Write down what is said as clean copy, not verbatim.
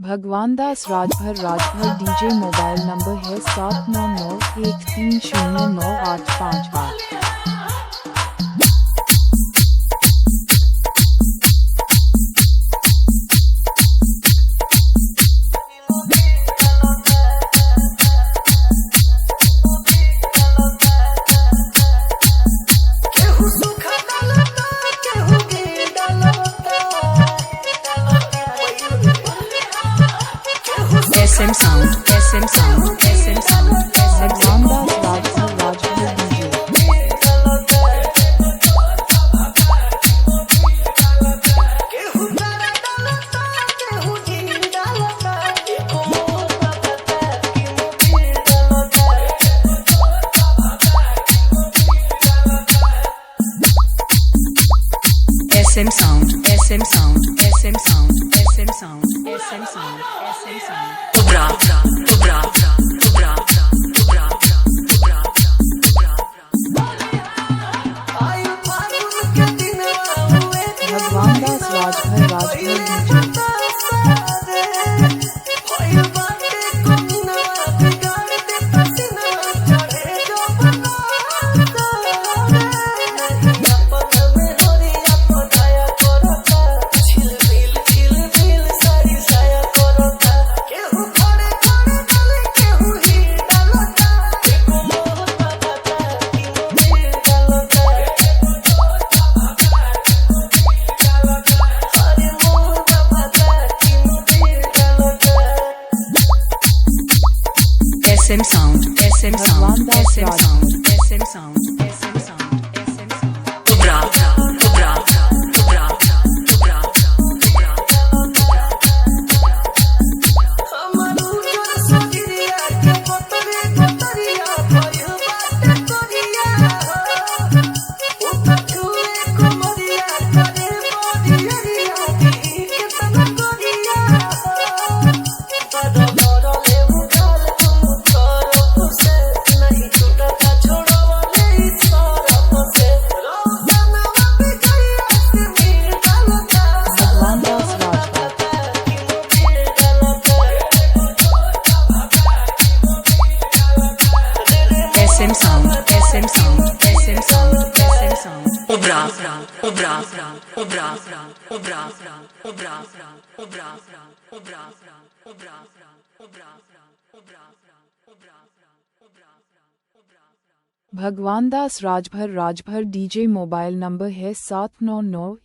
भगवान Das Rajbhar DJ mobile number है 7991309858। SM Sound, SM Sound, SM Sound, Bhagwan Das Rajbhar DJ. SM Sound, SM Sound, SM Sound, SM Sound, SM Sound, SM Sound. Ubra, ubra, ubra, ubra, ubra, ubra. Bhagwan Das Rajbhar DJ. SM Sound, SM Sound, SM Sound, SM Sound, SM Sound, SM Sound. Ubra, ubra, ubra, ubra, ubra, ubra. SM Sound, SM Sound, SM Sound, SM Sound. Ubra, ubra, ubra, ubra, ubra, ubra, ubra, ubra, ubra, Bhagwan Das Rajbhar DJ mobile number है 7991